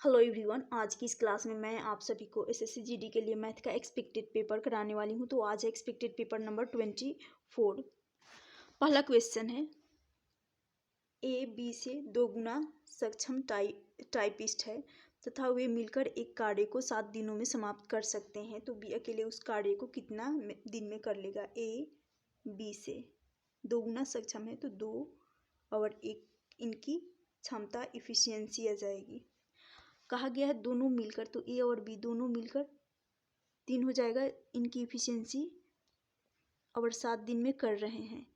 Hello everyone, आज की इस क्लास में मैं आप सभी को एसएससी जीडी के लिए मैथ का एक्सपेक्टेड पेपर कराने वाली हूं। तो आज एक्सपेक्टेड पेपर नंबर 24। पहला क्वेश्चन है, ए बी से 2 गुना सक्षम टाइपिस्ट है तथा वे मिलकर एक कार्य को 7 दिनों में समाप्त कर सकते हैं, तो बी अकेले उस कार्य को कितना दिन में कर लेगा। ए बी से 2 गुना सक्षम है तो 2 और 1 इनकी क्षमता इफिशियंसी आ जाएगी। कहा गया है दोनों मिलकर, तो ए और बी दोनों मिलकर 3 हो जाएगा इनकी इफिशियंसी, और 7 दिन में कर रहे हैं।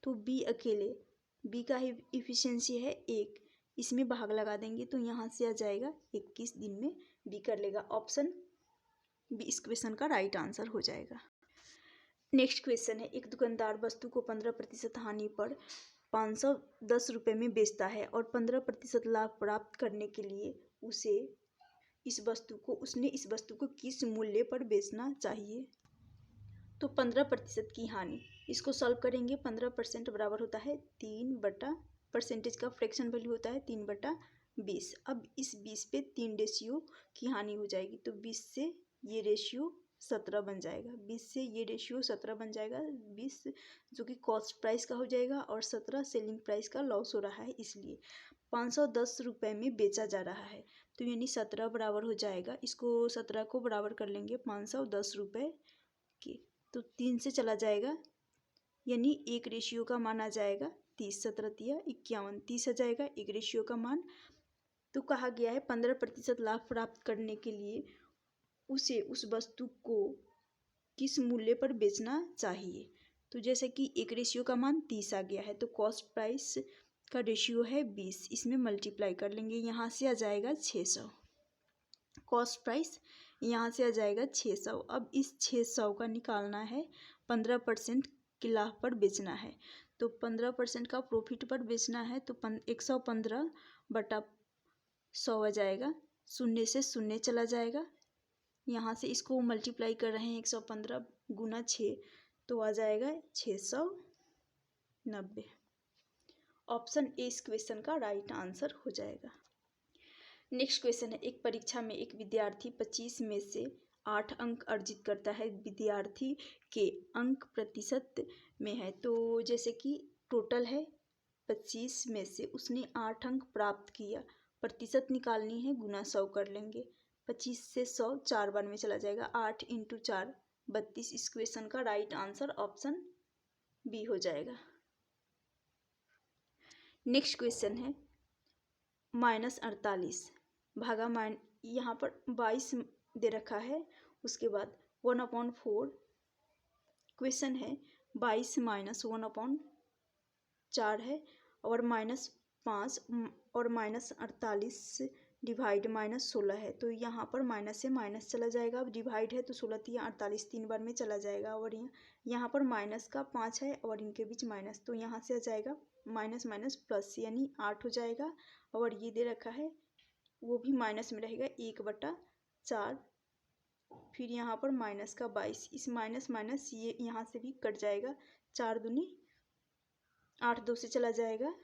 तो बी अकेले, बी का इफिशियंसी है 1, इसमें भाग लगा देंगे तो यहाँ से आ जाएगा 21 दिन में बी कर लेगा। ऑप्शन बी इस क्वेश्चन का राइट आंसर हो जाएगा। नेक्स्ट क्वेश्चन है, एक दुकानदार वस्तु को 15% हानि पर 510 रुपये में बेचता है और 15% लाभ प्राप्त करने के लिए उसने इस वस्तु को किस मूल्य पर बेचना चाहिए। तो 15% की हानि, इसको सॉल्व करेंगे। 15% बराबर होता है 3 परसेंटेज का फ्रैक्शन वैल्यू होता है 3/20। अब इस 20 पे 3 रेशियो की हानि हो जाएगी, तो 20 से ये रेशियो 17 बन जाएगा। 20 से ये रेशियो 17 बन जाएगा। 20 जो कि कॉस्ट प्राइस का हो जाएगा और 17 सेलिंग प्राइस का लॉस हो रहा है, इसलिए 510 रुपये में बेचा जा रहा है। तो यानी 17 बराबर हो जाएगा, इसको 17 को बराबर कर लेंगे 510 रुपये के, तो 3 से चला जाएगा, यानी 1 रेशियो का मान आ जाएगा 30। 17 तिया 51, 30 आ जाएगा 1 रेशियो का मान। तो कहा गया है 15% लाभ प्राप्त करने के लिए उसे उस वस्तु को किस मूल्य पर बेचना चाहिए। तो जैसे कि 1 रेशियो का मान 30 आ गया है, तो कॉस्ट प्राइस का रेशियो है 20, इसमें मल्टीप्लाई कर लेंगे, यहाँ से आ जाएगा 600। कॉस्ट प्राइस यहाँ से आ जाएगा 600। अब इस 600 का निकालना है, 15% के लाभ पर बेचना है, तो 15% का प्रॉफिट पर बेचना है, तो 115/100 आ जाएगा। 0 से 0 चला जाएगा, यहाँ से इसको मल्टीप्लाई कर रहे हैं 115 गुना 6, तो आ जाएगा 690। ऑप्शन ए इस क्वेश्चन का राइट आंसर हो जाएगा। नेक्स्ट क्वेश्चन है, एक परीक्षा में एक विद्यार्थी 25 में से 8 अंक अर्जित करता है। विद्यार्थी के अंक प्रतिशत में है, तो जैसे कि टोटल है 25 में से उसने 8 अंक प्राप्त किया, प्रतिशत निकालनी है, गुना 100 कर लेंगे। 25 से 100 4 बार में चला जाएगा, 8 × 4 32। इस क्वेश्चन का राइट आंसर ऑप्शन बी हो जाएगा। नेक्स्ट क्वेश्चन है, -48 भागा यहाँ पर 22 दे रखा है, उसके बाद 1/4। क्वेश्चन है 22 - 1/4 है, और -5 और -48 डिवाइड -16 है, तो यहाँ पर माइनस से माइनस चला जाएगा। अब डिवाइड है तो 16 तिया 48 3 बार में चला जाएगा, और यहाँ पर माइनस का 5 है और इनके बीच माइनस, तो यहाँ से आ जाएगा माइनस माइनस प्लस, यानी 8 हो जाएगा। और ये दे रखा है वो भी माइनस में रहेगा 1/4, फिर यहाँ पर माइनस का 22, इस माइनस माइनस ये यहाँ से भी कट जाएगा, 4 दूनी 8, 2 से चला जाएगा,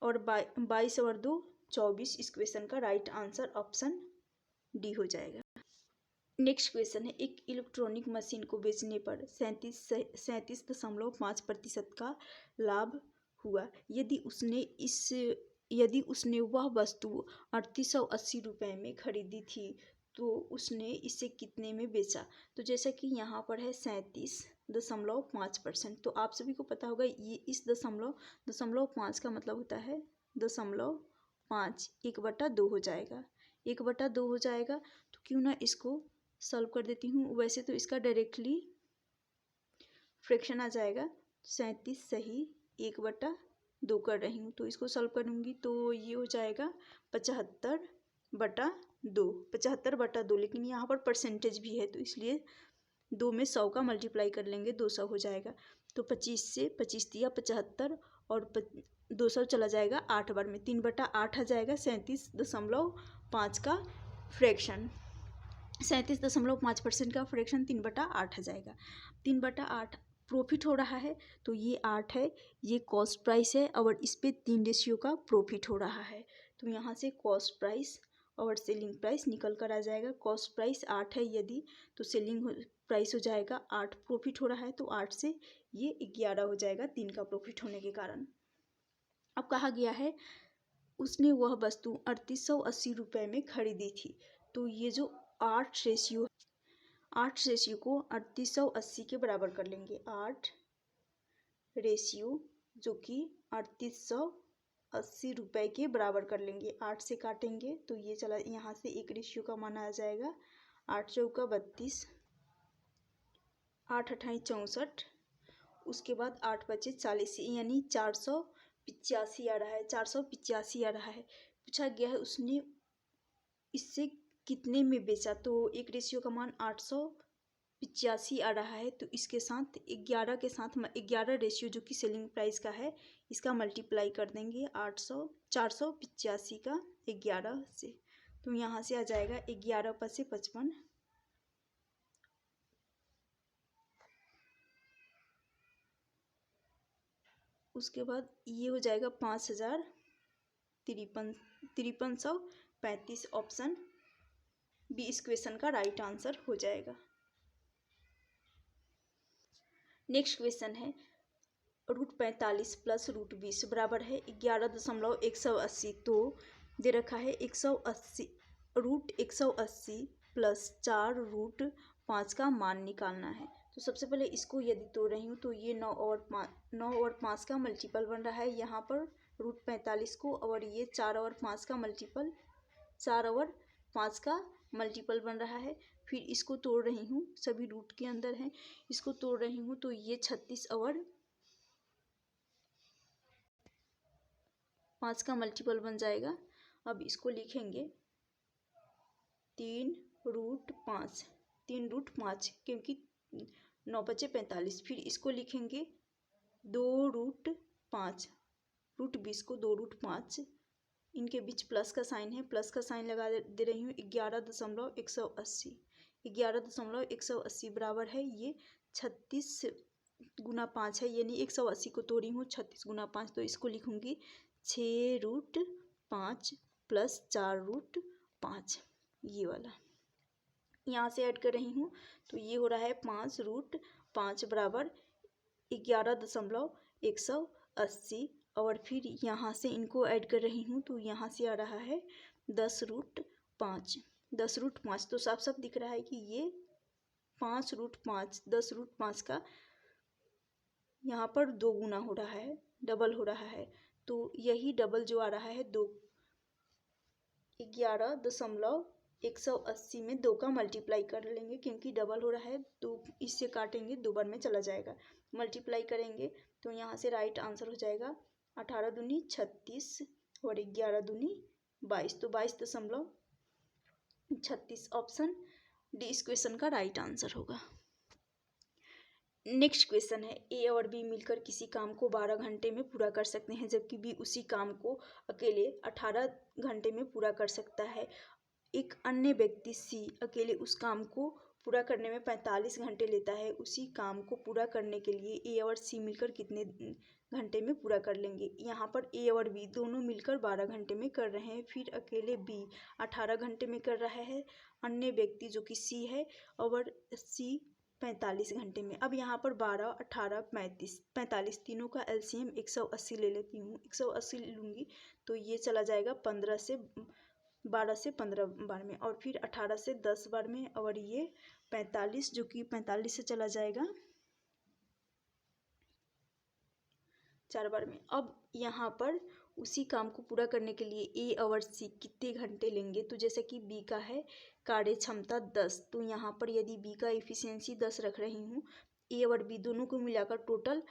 और 22 और 2 24। इस क्वेश्चन का राइट आंसर ऑप्शन डी हो जाएगा। नेक्स्ट क्वेश्चन है, एक इलेक्ट्रॉनिक मशीन को बेचने पर 37.5% का लाभ हुआ। यदि उसने वह वस्तु 3880 रुपये में खरीदी थी, तो उसने इसे कितने में बेचा। तो जैसा कि यहाँ पर है 37.5%, तो आप सभी को पता होगा ये इस दशमलव 5 का मतलब होता है 0.5, 1/2 हो जाएगा, 1/2 हो जाएगा। तो क्यों ना इसको सॉल्व कर देती हूँ। वैसे तो इसका डायरेक्टली फ्रैक्शन आ जाएगा, 37 सही 1/2 कर रही हूँ, तो इसको सॉल्व करूँगी तो ये हो जाएगा 75/2, 75/2, लेकिन यहाँ पर परसेंटेज भी है, तो इसलिए 2 में 100 का मल्टीप्लाई कर लेंगे, 200 हो जाएगा। तो 25 से 25 दिया 75, और 200 चला जाएगा 8 बार में, 3/8 आ जाएगा। 37.5 का फ्रैक्शन, 37.5% का फ्रैक्शन 3/8 आ जाएगा। 3/8 प्रॉफिट हो रहा है, तो ये 8 है, ये कॉस्ट प्राइस है, और इस पे 3 रेशियो का प्रॉफिट हो रहा है। तो यहाँ से कॉस्ट प्राइस और सेलिंग प्राइस निकल कर आ जाएगा। कॉस्ट प्राइस 8 है यदि, तो सेलिंग प्राइस हो जाएगा 8। प्रॉफिट हो रहा है तो 8 से ये 11 हो जाएगा 3 का प्रॉफिट होने के कारण। अब कहा गया है उसने वह वस्तु 3880 रुपये में खरीदी थी। तो ये जो 8 रेशियो को 3880 के बराबर कर लेंगे। 8 रेशियो जो कि 3880 रुपये के बराबर कर लेंगे। 8 से काटेंगे तो ये चला, यहाँ से एक रेशियो का मान आ जाएगा 8 चौका 32, 8 अठाई 64, उसके बाद 8 बचे 40, यानी 485 आ रहा है। 485 आ रहा है। पूछा गया है उसने इससे कितने में बेचा, तो एक रेशियो का मान 885 आ रहा है। तो इसके साथ 11 के साथ 11 रेशियो जो कि सेलिंग प्राइस का है, इसका मल्टीप्लाई कर देंगे 485 का 11 से। तो यहाँ से आ जाएगा 11 + से 55, उसके बाद ये हो जाएगा 5335। ऑप्शन बी इस क्वेश्चन का राइट आंसर हो जाएगा। नेक्स्ट क्वेश्चन है √45 + √20 बराबर है 11.180। तो दे रखा है 180 √180 + 4 √5 का मान निकालना है। तो सबसे पहले इसको यदि तोड़ रही हूँ तो ये 9 और 5 का मल्टीपल बन रहा है यहाँ पर √45 को, और ये 4 और 5 का मल्टीपल, 4 और 5 का मल्टीपल बन रहा है। फिर इसको तोड़ रही हूँ, सभी रूट के अंदर हैं, इसको तोड़ रही हूँ तो ये 36 और 5 का मल्टीपल बन जाएगा। अब इसको लिखेंगे 3√5, क्योंकि 9 बचे 45। फिर इसको लिखेंगे 2√5, √20 को 2√5, इनके बीच प्लस का साइन है, प्लस का साइन लगा दे रही हूँ। 11.180, 11.180 बराबर है ये 36 गुना 5 है, यानी 180 को तोड़ी हूँ 36 गुना 5, तो इसको लिखूँगी 6√5 + 4√5, ये वाला यहाँ से ऐड कर रही हूँ। तो ये हो रहा है 5√5 बराबर 11.180, और फिर यहाँ से इनको ऐड कर रही हूँ तो यहाँ से आ रहा है 10√5। तो साफ साफ दिख रहा है कि ये 5√5, 10√5 का यहाँ पर 2 गुना हो रहा है, डबल हो रहा है। तो यही डबल जो आ रहा है 11.180 में 2 का मल्टीप्लाई कर लेंगे, क्योंकि डबल हो रहा है तो इससे काटेंगे 2 बार में चला जाएगा। मल्टीप्लाई करेंगे तो यहाँ से राइट आंसर हो जाएगा 18 दूनी 36 और 11 दूनी 22, तो 22.36। ऑप्शन डी इस क्वेश्चन का राइट आंसर होगा। नेक्स्ट क्वेश्चन है ए और बी मिलकर किसी काम को 12 घंटे में पूरा कर सकते हैं, जबकि बी उसी काम को अकेले 18 घंटे में पूरा कर सकता है। एक अन्य व्यक्ति सी अकेले उस काम को पूरा करने में 45 घंटे लेता है। उसी काम को पूरा करने के लिए ए और सी मिलकर कितने घंटे में पूरा कर लेंगे। यहाँ पर ए और बी दोनों मिलकर 12 घंटे में कर रहे हैं, फिर अकेले बी 18 घंटे में कर रहा है, अन्य व्यक्ति जो कि सी है और सी 45 घंटे में। अब यहाँ पर 12, 18, 45 तीनों का एलसीएम 180 ले लेती हूँ। 180 लूँगी तो ये चला जाएगा 12 से 15 बार में, और फिर 18 से 10 बार में, और ये 45 जो कि 45 से चला जाएगा 4 बार में। अब यहाँ पर उसी काम को पूरा करने के लिए ए और सी कितने घंटे लेंगे, तो जैसे कि बी का है कार्य क्षमता 10, तो यहाँ पर यदि बी का एफिशिएंसी 10 रख रही हूँ, ए और बी दोनों को मिलाकर टोटल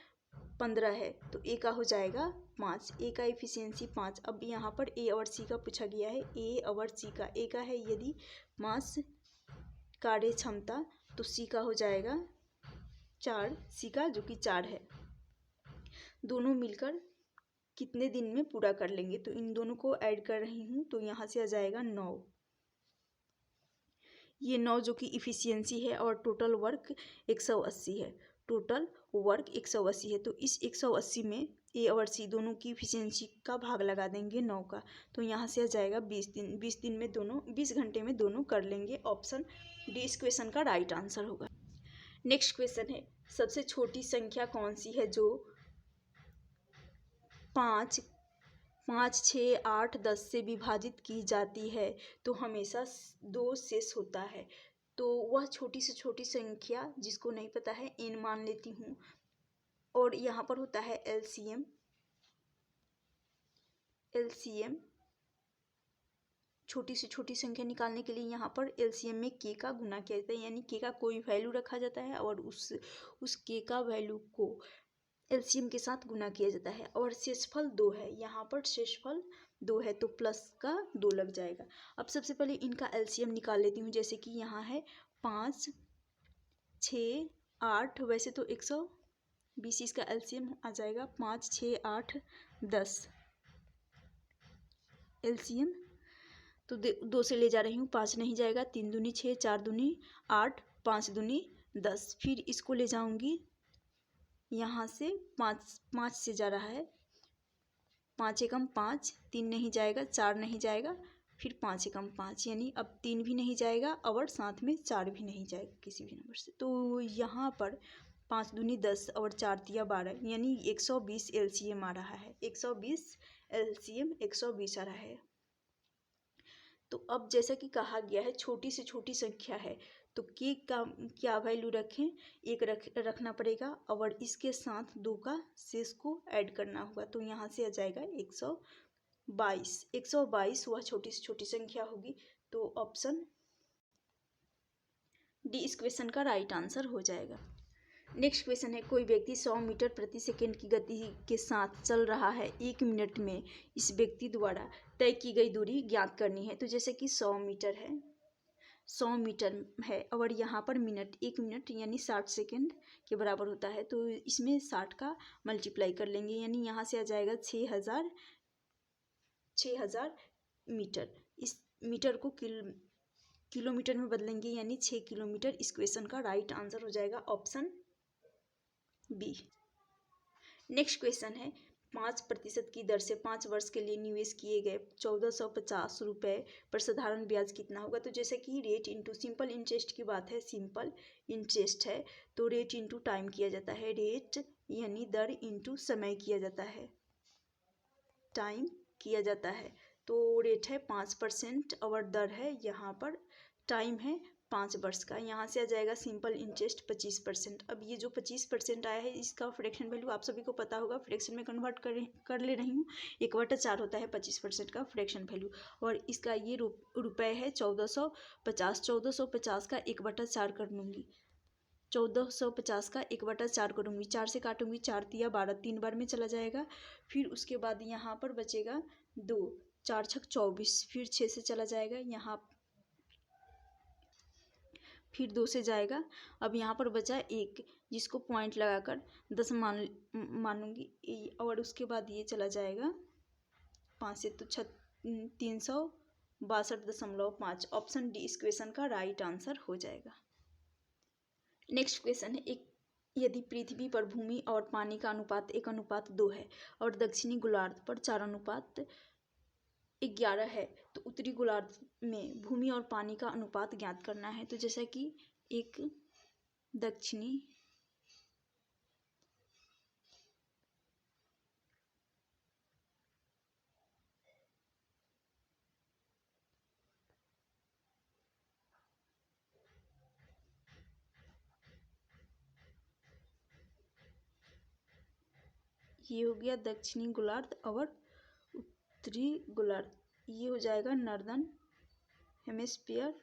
15 है, तो ए का हो जाएगा 5, ए का एफिशिएंसी 5। अब यहाँ पर ए और सी का पूछा गया है, ए और सी का, ए का है यदि 5 कार्य क्षमता, तो सी का हो जाएगा 4, सी का जो कि 4 है। दोनों मिलकर कितने दिन में पूरा कर लेंगे, तो इन दोनों को ऐड कर रही हूँ तो यहाँ से आ जाएगा 9। ये 9 जो कि इफ़िशियंसी है, और टोटल वर्क 180 है। टोटल वर्क 180 है, तो इस 180 में ए और सी दोनों की इफिशियंसी का भाग लगा देंगे 9 का, तो यहाँ से आ जाएगा 20 दिन। 20 दिन में दोनों 20 घंटे में दोनों कर लेंगे। ऑप्शन डी इस क्वेश्चन का राइट आंसर होगा। नेक्स्ट क्वेश्चन है, सबसे छोटी संख्या कौन सी है जो 5, 6, 8, 10 से विभाजित की जाती है तो हमेशा 2 शेष होता है। तो वह छोटी से छोटी संख्या जिसको नहीं पता है n मान लेती हूँ, और यहाँ पर होता है एलसीएम। छोटी से छोटी संख्या निकालने के लिए यहाँ पर एलसीएम में के का गुना किया जाता है, यानी के का कोई वैल्यू रखा जाता है और उस के का वैल्यू को एलसीएम के साथ गुना किया जाता है। और शेषफल 2 है, यहाँ पर शेषफल 2 है तो प्लस का 2 लग जाएगा। अब सबसे पहले इनका एलसीएम निकाल लेती हूँ। जैसे कि यहाँ है 5, 6, 8, वैसे तो 120, इसका एलसीएम आ जाएगा 5, 6, 8, 10। एलसीएम तो 2 से ले जा रही हूँ, 5 नहीं जाएगा, 3 दूनी 6, 4 दूनी 8, 5 दूनी 10। फिर इसको ले जाऊँगी यहाँ से 5 से जा रहा है, 5 एकम 5, 3 नहीं जाएगा, 4 नहीं जाएगा, फिर 5 एकम 5, यानी अब 3 भी नहीं जाएगा और साथ में 4 भी नहीं जाएगा किसी भी नंबर से। तो यहाँ पर 5 दूनी 10 और 4 तिया 12, यानी 120 एलसीएम आ रहा है। 120 एलसीएम 120 आ रहा है। तो अब जैसा कि कहा गया है छोटी से छोटी संख्या है तो के का क्या वैल्यू रखें, 1 रखना पड़ेगा और इसके साथ 2 का शेष को ऐड करना होगा। तो यहाँ से आ जाएगा 122। 122 वह छोटी से छोटी संख्या होगी। तो ऑप्शन डी इस क्वेश्चन का राइट आंसर हो जाएगा। नेक्स्ट क्वेश्चन है, कोई व्यक्ति 100 मीटर प्रति सेकेंड की गति के साथ चल रहा है। 1 मिनट में इस व्यक्ति द्वारा तय की गई दूरी ज्ञात करनी है। तो जैसे कि 100 मीटर है, 100 मीटर है और यहाँ पर मिनट, 1 मिनट यानी 60 सेकेंड के बराबर होता है। तो इसमें 60 का मल्टीप्लाई कर लेंगे, यानी यहाँ से आ जाएगा 6000 मीटर। इस मीटर को किलोमीटर में बदलेंगे, यानी 6 किलोमीटर। इस क्वेश्चन का राइट आंसर हो जाएगा ऑप्शन बी। नेक्स्ट क्वेश्चन है, 5% की दर से 5 वर्ष के लिए निवेश किए गए 1450 रुपये पर साधारण ब्याज कितना होगा। तो जैसे कि रेट इंटू सिंपल इंटरेस्ट की बात है, सिंपल इंटरेस्ट है तो रेट इंटू टाइम किया जाता है। रेट यानी दर इंटू समय किया जाता है, टाइम किया जाता है। तो रेट है 5% और दर है, यहाँ पर टाइम है 5 वर्ष का। यहाँ से आ जाएगा सिंपल इंटरेस्ट 25%। अब ये जो 25% आया है इसका फ्रैक्शन वैल्यू आप सभी को पता होगा, फ्रैक्शन में कन्वर्ट कर ले रही हूँ। 1/4 होता है 25% का फ्रैक्शन वैल्यू, और इसका ये रुपये है 1450। 1450 का 1/4 कर लूँगी, 1450 का 1/4 करूँगी, 4 से काटूँगी, 4 तिया 12, 3 बार में चला जाएगा। फिर उसके बाद यहाँ पर बचेगा 2, 4 छक 24, फिर 6 से चला जाएगा, यहाँ फिर 2 से जाएगा। अब यहाँ पर बचा 1, जिसको पॉइंट लगाकर 10 मानूंगी, और उसके बाद ये चला जाएगा 5 से, तो 362.5। ऑप्शन डी इस क्वेश्चन का राइट आंसर हो जाएगा। नेक्स्ट क्वेश्चन है, एक यदि पृथ्वी पर भूमि और पानी का अनुपात 1:2 है और दक्षिणी गोलार्ध पर 4:11 है तो उत्तरी गोलार्ध में भूमि और पानी का अनुपात ज्ञात करना है। तो जैसा कि एक दक्षिणी ये हो गया दक्षिणी गोलार्ध और उत्तरी गोलार्ध, ये हो जाएगा नॉर्दर्न हेमिस्फीयर,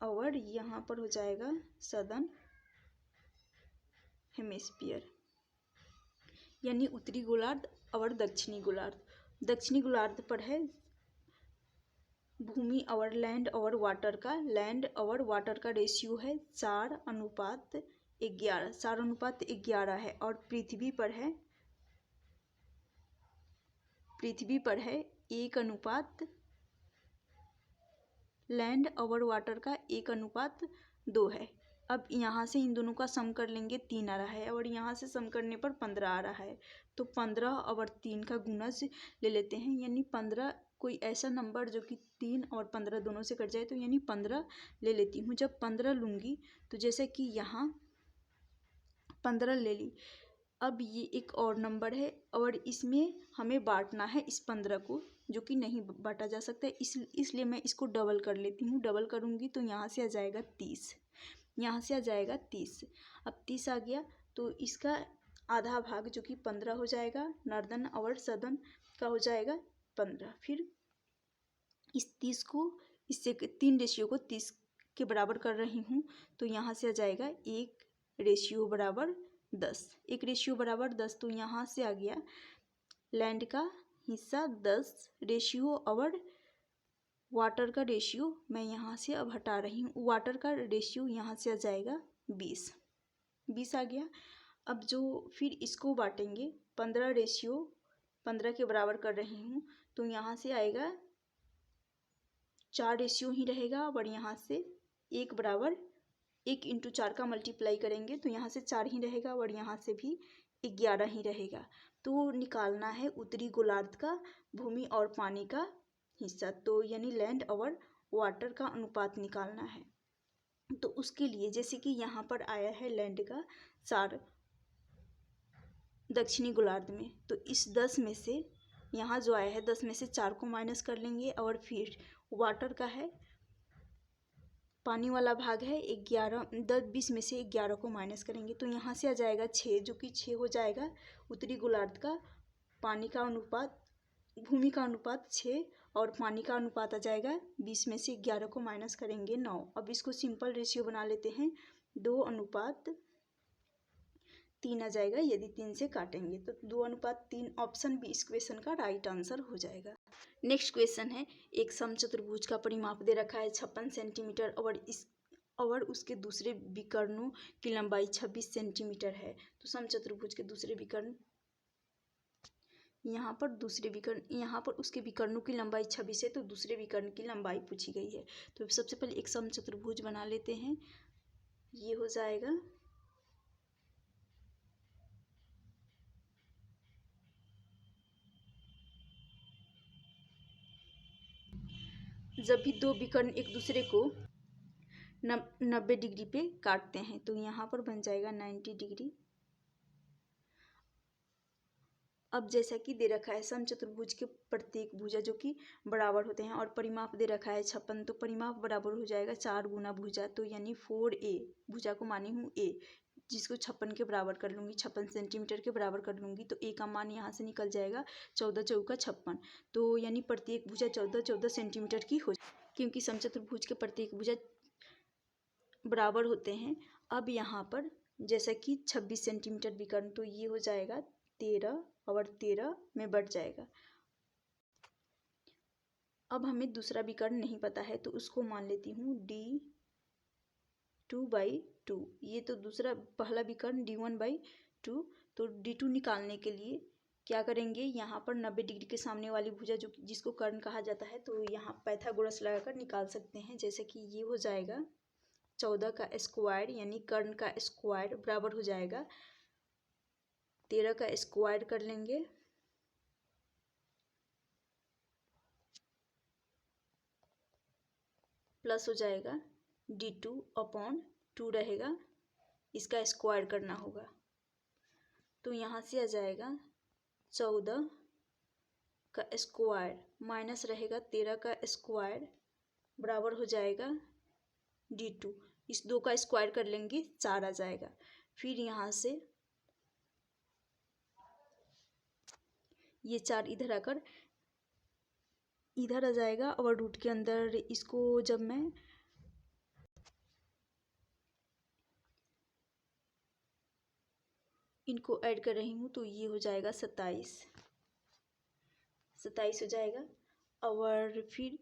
और यहाँ पर हो जाएगा सदर्न हेमिस्फीयर, यानी उत्तरी गोलार्ध और दक्षिणी गोलार्ध। दक्षिणी गोलार्ध पर है भूमि और लैंड और वाटर का, लैंड और वाटर का रेशियो है 4:11, 4:11 है। और पृथ्वी पर है 1 लैंड और वाटर का 1:2 है। अब यहाँ से इन दोनों का सम कर लेंगे, 3 आ रहा है, और यहाँ से सम करने पर 15 आ रहा है। तो 15 और 3 का गुणज ले लेते हैं, यानी 15 कोई ऐसा नंबर जो कि 3 और 15 दोनों से कट जाए, तो यानी 15 ले लेती हूँ। जब 15 लूँगी तो जैसे कि यहाँ 15 ले ली। अब ये एक और नंबर है और इसमें हमें बांटना है इस 15 को, जो कि नहीं बांटा जा सकता है, इसलिए मैं इसको डबल कर लेती हूँ। डबल करूँगी तो यहाँ से आ जाएगा 30, यहाँ से आ जाएगा 30। अब 30 आ गया तो इसका आधा भाग जो कि 15 हो जाएगा, नॉर्दर्न और सदर्न का हो जाएगा 15। फिर इस 30 को, इससे 3 रेशियो को 30 के बराबर कर रही हूँ, तो यहाँ से आ जाएगा 1 रेशियो बराबर 10। 1 रेशियो बराबर 10, तो यहाँ से आ गया लैंड का हिस्सा 10 रेशियो और वाटर का रेशियो मैं यहाँ से अब हटा रही हूँ। वाटर का रेशियो यहाँ से आ जाएगा 20 आ गया। अब जो फिर इसको बांटेंगे, 15 रेशियो 15 के बराबर कर रही हूँ, तो यहाँ से आएगा 4 रेशियो ही रहेगा, और यहाँ से 1 बराबर 1 इंटू 4 का मल्टीप्लाई करेंगे तो यहाँ से 4 ही रहेगा, और यहाँ से भी 11 ही रहेगा। तो निकालना है उत्तरी गोलार्ध का भूमि और पानी का हिस्सा, तो यानी लैंड और वाटर का अनुपात निकालना है। तो उसके लिए जैसे कि यहाँ पर आया है लैंड का 4 दक्षिणी गोलार्ध में, तो इस 10 में से यहाँ जो आया है 10 में से 4 को माइनस कर लेंगे, और फिर वाटर का है, पानी वाला भाग है 20 में से 11 को माइनस करेंगे, तो यहाँ से आ जाएगा 6, जो कि 6 हो जाएगा उत्तरी गोलार्ध का पानी का अनुपात, भूमि का अनुपात 6 और पानी का अनुपात आ जाएगा 20 में से 11 को माइनस करेंगे 9। अब इसको सिंपल रेशियो बना लेते हैं, 2:3 आ जाएगा। यदि 3 से काटेंगे तो 2:3, ऑप्शन बी इस क्वेश्चन का राइट आंसर हो जाएगा। नेक्स्ट क्वेश्चन है, एक समचतुर्भुज का परिमाप दे रखा है 56 सेंटीमीटर और उसके दूसरे विकर्णों की लंबाई 26 सेंटीमीटर है। तो समचतुर्भुज के दूसरे विकर्ण, यहाँ पर उसके विकर्णों की लंबाई 26 है, तो दूसरे विकर्ण की लंबाई पूछी गई है। तो सबसे पहले एक समचतुर्भुज बना लेते हैं, ये हो जाएगा जब भी दो विकर्ण एक दूसरे को 90 डिग्री पे काटते हैं, तो यहाँ पर बन जाएगा 90 डिग्री। अब जैसा कि दे रखा है समचतुर्भुज के प्रत्येक भुजा जो कि बराबर होते हैं, और परिमाप दे रखा है 56, तो परिमाप बराबर हो जाएगा 4 गुना भुजा, तो यानी 4a, भुजा को मानी हूँ a, जिसको 56 के बराबर कर लूँगी, 56 सेंटीमीटर के बराबर कर लूँगी, तो a का मान यहाँ से निकल जाएगा 14 चौका 56, तो यानी प्रत्येक भुजा 14 सेंटीमीटर की हो, क्योंकि समचतुर्भुज के प्रत्येक भुजा बराबर होते हैं। अब यहाँ पर जैसा कि 26 सेंटीमीटर विकर्ण, तो ये हो जाएगा 13 और 13 में बढ़ जाएगा। अब हमें दूसरा विकर्ण नहीं पता है, तो उसको मान लेती हूँ D2/2। ये तो दूसरा, पहला विकर्ण D1/2, तो D2 निकालने के लिए क्या करेंगे, यहाँ पर 90 डिग्री के सामने वाली भुजा जो जिसको कर्ण कहा जाता है, तो यहाँ पाइथागोरस लगाकर निकाल सकते हैं। जैसे कि ये हो जाएगा 14 का स्क्वायर, यानी कर्ण का स्क्वायर बराबर हो जाएगा 13 का स्क्वायर कर लेंगे, प्लस हो जाएगा D2/2 रहेगा, इसका स्क्वायर करना होगा, तो यहाँ से आ जाएगा 14 का स्क्वायर माइनस रहेगा 13 का स्क्वायर बराबर हो जाएगा D2, इस 2 का स्क्वायर कर लेंगे 4 आ जाएगा। फिर यहाँ से ये 4 इधर आकर इधर आ जाएगा, और रूट के अंदर इसको जब मैं इनको ऐड कर रही हूँ, तो ये हो जाएगा 27 हो जाएगा, और फिर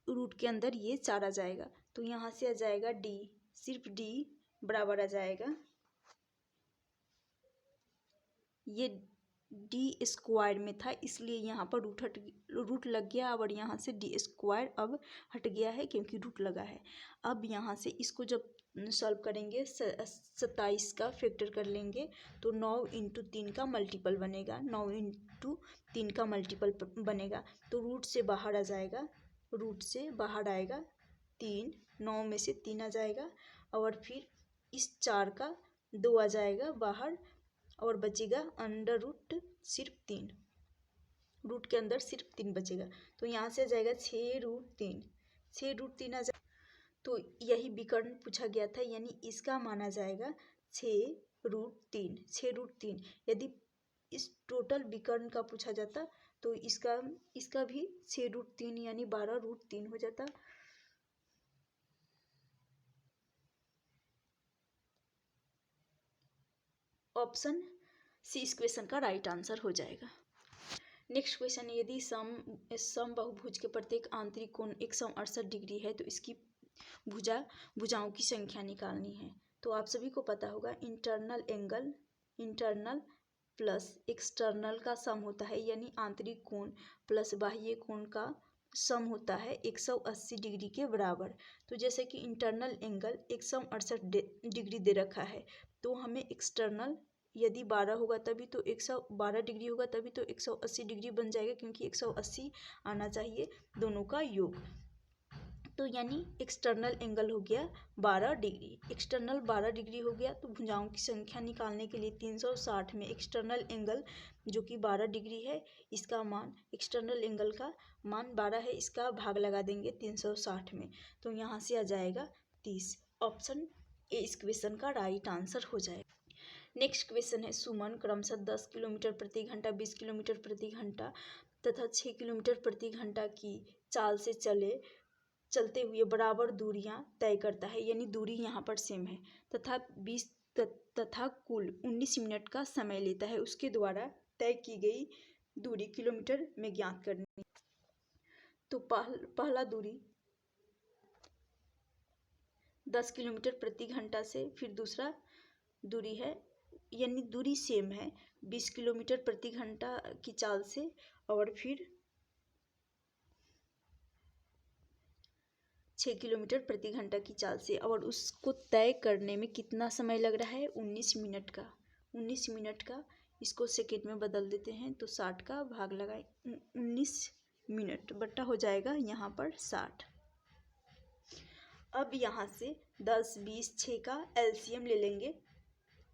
रूट के अंदर ये 4 आ जाएगा, तो यहाँ से आ जाएगा D, सिर्फ D बराबर आ जाएगा, ये डी स्क्वायर में था, इसलिए यहाँ पर रूट लग गया और यहाँ से डी स्क्वायर अब हट गया है क्योंकि रूट लगा है। अब यहाँ से इसको जब सॉल्व करेंगे 27 का फैक्टर कर लेंगे तो 9 इंटू 3 का मल्टीपल बनेगा, 9 इंटू 3 का मल्टीपल बनेगा तो रूट से बाहर आ जाएगा, रूट से बाहर आएगा 3, 9 में से 3 आ जाएगा और फिर इस 4 का 2 आ जाएगा बाहर और बचेगा अंडर रूट सिर्फ 3, रूट के अंदर सिर्फ 3 बचेगा तो यहाँ से आ जाएगा 6√3, 6√3 आ जाएगा। तो यही विकर्ण पूछा गया था, यानी इसका माना जाएगा 6√3, 6√3। यदि इस टोटल विकर्ण का पूछा जाता तो इसका भी 6√3 यानी 12√3 हो जाता। ऑप्शन सी इस क्वेश्चन का राइट आंसर हो जाएगा। नेक्स्ट क्वेश्चन है, यदि सम बहुभुज के प्रत्येक आंतरिक कोण 168 डिग्री है तो इसकी भुजाओं की संख्या निकालनी है। तो आप सभी को पता होगा internal angle, internal plus external का सम होता है, यानी आंतरिक कोण प्लस बाह्य कोण का सम होता है 180 डिग्री के बराबर। तो जैसे कि इंटरनल एंगल 168 डिग्री दे रखा है तो हमें एक्सटर्नल यदि 12 होगा तभी तो 112 डिग्री होगा तभी तो 180 डिग्री बन जाएगा, क्योंकि 180 आना चाहिए दोनों का योग। तो यानी एक्सटर्नल एंगल हो गया 12 डिग्री, एक्सटर्नल 12 डिग्री हो गया। तो भुजाओं की संख्या निकालने के लिए 360 में एक्सटर्नल एंगल जो कि 12 डिग्री है, इसका मान, एक्सटर्नल एंगल का मान 12 है, इसका भाग लगा देंगे 360 में तो यहाँ से आ जाएगा 30। ऑप्शन ए इस क्वेश्चन का राइट आंसर हो जाएगा। नेक्स्ट क्वेश्चन है, सुमन क्रमशः 10 किलोमीटर प्रति घंटा, 20 किलोमीटर प्रति घंटा तथा 6 किलोमीटर प्रति घंटा की चाल से चलते हुए बराबर दूरियां तय करता है, यानी दूरी यहाँ पर सेम है, तथा कुल 19 मिनट का समय लेता है उसके द्वारा तय की गई दूरी किलोमीटर में ज्ञात करनी। तो पहला दूरी 10 किलोमीटर प्रति घंटा से, फिर दूसरा दूरी है, यानी दूरी सेम है 20 किलोमीटर प्रति घंटा की चाल से, और फिर 6 किलोमीटर प्रति घंटा की चाल से, और उसको तय करने में कितना समय लग रहा है 19 मिनट का, 19 मिनट का। इसको सेकेंड में बदल देते हैं तो 60 का भाग लगाए 19 मिनट बट्टा हो जाएगा यहाँ पर 60। अब यहाँ से 10, 20, 6 का एलसीएम ले लेंगे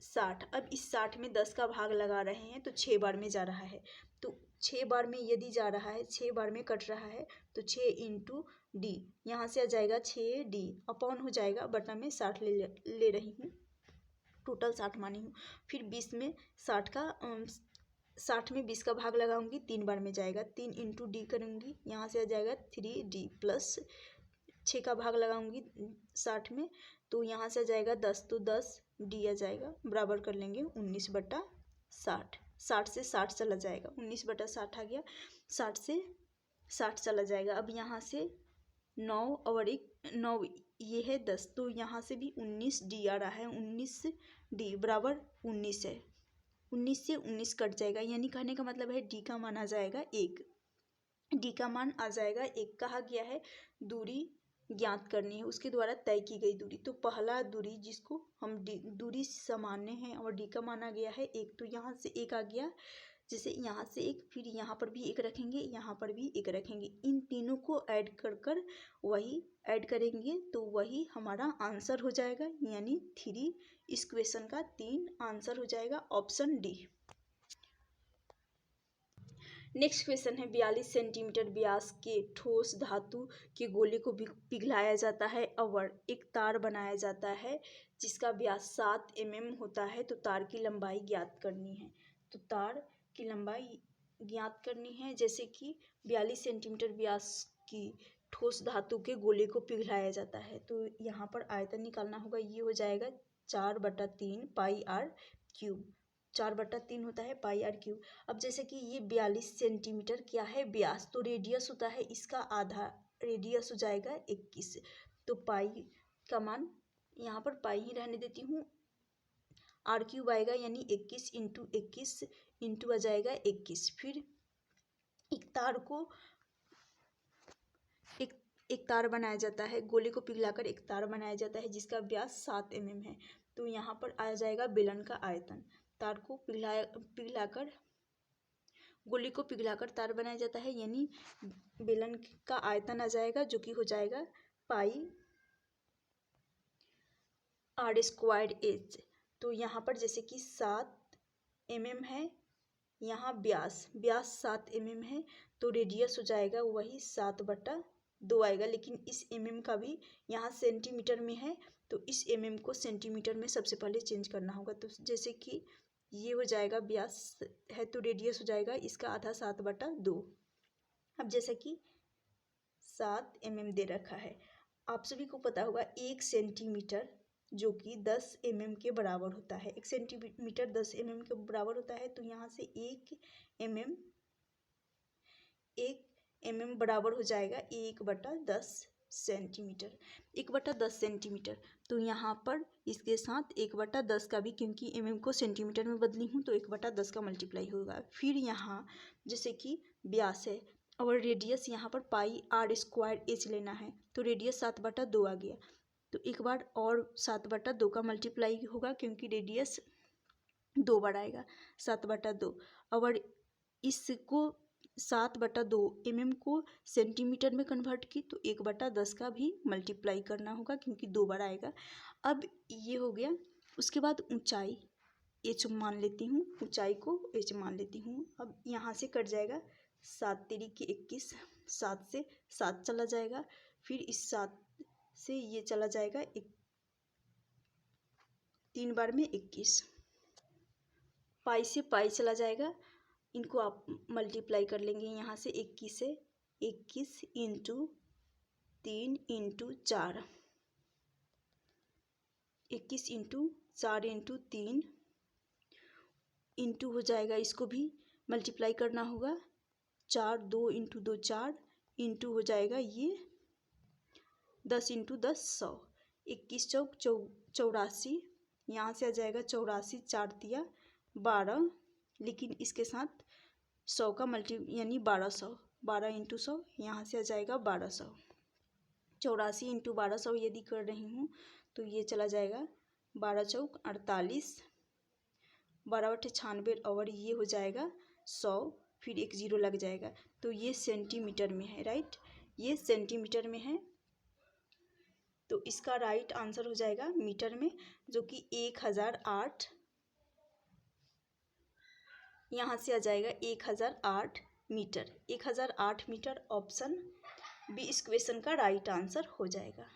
60। अब इस 60 में 10 का भाग लगा रहे हैं तो 6 बार में जा रहा है, तो 6 बार में यदि जा रहा है, 6 बार में कट रहा है तो 6 इंटू डी, यहाँ से आ जाएगा 6D अपॉन हो जाएगा, बटा में 60 ले रही हूँ, टोटल 60 मानी हूँ। फिर 20 में 60 का 60 में 20 का भाग लगाऊंगी, 3 बार में जाएगा, 3 इंटू डी करूँगी, यहाँ से आ जाएगा 3D प्लस 6 का भाग लगाऊंगी 60 में तो यहाँ से आ जाएगा 10, तो 10 डी आ जाएगा, बराबर कर लेंगे 19/60, 60 से 60 चला जाएगा, 19/60 आ गया, 60 से 60 चला जाएगा। अब यहाँ से 9 और 1 9 ये है 10, तो यहाँ से भी 19D आ रहा है, 19D बराबर 19 है, 19 से 19 कट जाएगा, यानी कहने का मतलब है D का मान आ जाएगा 1, D का मान आ जाएगा 1। कहा गया है दूरी ज्ञात करनी है, उसके द्वारा तय की गई दूरी। तो पहला दूरी जिसको हम दूरी सामान्य है और डी का माना गया है 1, तो यहाँ से 1 आ गया, जैसे यहाँ से 1, फिर यहाँ पर भी 1 रखेंगे, यहाँ पर भी 1 रखेंगे, इन तीनों को ऐड कर वही ऐड करेंगे तो वही हमारा आंसर हो जाएगा, यानी 3 इस क्वेश्चन का 3 आंसर हो जाएगा, ऑप्शन डी। नेक्स्ट क्वेश्चन है, 42 सेंटीमीटर व्यास के ठोस धातु के गोले को पिघलाया जाता है और एक तार बनाया जाता है जिसका व्यास 7 mm होता है, तो तार की लंबाई ज्ञात करनी है। तो तार की लंबाई ज्ञात करनी है, जैसे कि 42 सेंटीमीटर व्यास की ठोस धातु के गोले को पिघलाया जाता है, तो यहाँ पर आयतन निकालना होगा, ये हो जाएगा 4/3 πr³, 4/3 होता है πr³। अब जैसे कि ये 42 सेंटीमीटर क्या है व्यास, तो रेडियस होता है इसका आधा, रेडियस हो जाएगा 21, तो पाई का मान यहाँ पर पाई ही रहने देती हूँ, r³ आएगा, यानी 21 इंटू 21 इंटू आ जाएगा 21। फिर एक तार को एक तार बनाया जाता है, गोले को पिघलाकर एक तार बनाया जाता है जिसका व्यास 7 mm है। तो यहाँ पर आ जाएगा बेलन का आयतन। तार को पिघलाकर गोले को पिघलाकर तार बनाया जाता है, यानी बेलन का आयतन आ जाएगा जो कि हो जाएगा पाई आर स्क्वायर्ड एच। तो यहाँ पर जैसे कि 7 mm है, यहाँ व्यास 7 mm है, तो रेडियस हो जाएगा वही 7/2 आएगा। लेकिन इस mm का भी यहाँ सेंटीमीटर में है, तो इस mm को सेंटीमीटर में सबसे पहले चेंज करना होगा। तो जैसे कि ये हो जाएगा व्यास है तो रेडियस हो जाएगा इसका आधा 7/2। अब जैसे कि 7 mm दे रखा है, आप सभी को पता होगा 1 सेंटीमीटर जो कि 10 mm के बराबर होता है। 1 सेंटीमीटर 10 mm के बराबर होता है। तो यहाँ से 1 mm बराबर हो जाएगा 1/10 सेंटीमीटर। 1/10 सेंटीमीटर। तो यहाँ पर इसके साथ 1/10 का भी, क्योंकि mm को सेंटीमीटर में बदली हूँ तो 1/10 का मल्टीप्लाई होगा। फिर यहाँ जैसे कि व्यास है और रेडियस यहाँ पर पाई आर स्क्वायर एच लेना है, तो रेडियस 7/2 आ गया। तो एक बार और 7/2 का मल्टीप्लाई होगा क्योंकि रेडियस 2 बार आएगा 7/2। और इसको 7/2 mm को सेंटीमीटर में कन्वर्ट की तो 1/10 का भी मल्टीप्लाई करना होगा क्योंकि 2 बार आएगा। अब ये हो गया। उसके बाद ऊंचाई h मान लेती हूँ, ऊंचाई को h मान लेती हूँ। अब यहाँ से कट जाएगा 7 तिरिक 21, 7 से 7 चला जाएगा, फिर इस 7 से ये चला जाएगा 3 बार में 21, पाई से पाई चला जाएगा। इनको आप मल्टीप्लाई कर लेंगे यहाँ से 21 से 21 into 3 into 4, 21 into 4 into 3 into हो जाएगा, इसको भी मल्टीप्लाई करना होगा 4, 2 इंटू 2 4 इंटू हो जाएगा ये 10 इंटू 10 100, 21 चौक 84, यहाँ से आ जाएगा 84, 4 तिया 12, लेकिन इसके साथ 100 का यानी 1200, 12 इंटू 100, यहाँ से आ जाएगा 1200। 84 इंटू 1200 यदि कर रही हूँ तो ये चला जाएगा 12 चौक 48, 12/96 और ये हो जाएगा 100, फिर एक 0 लग जाएगा। तो ये सेंटीमीटर में है, राइट, ये सेंटीमीटर में है। तो इसका राइट आंसर हो जाएगा मीटर में, जो कि 1008, यहाँ से आ जाएगा 1008 मीटर। 1008 मीटर ऑप्शन बी इस क्वेश्चन का राइट आंसर हो जाएगा।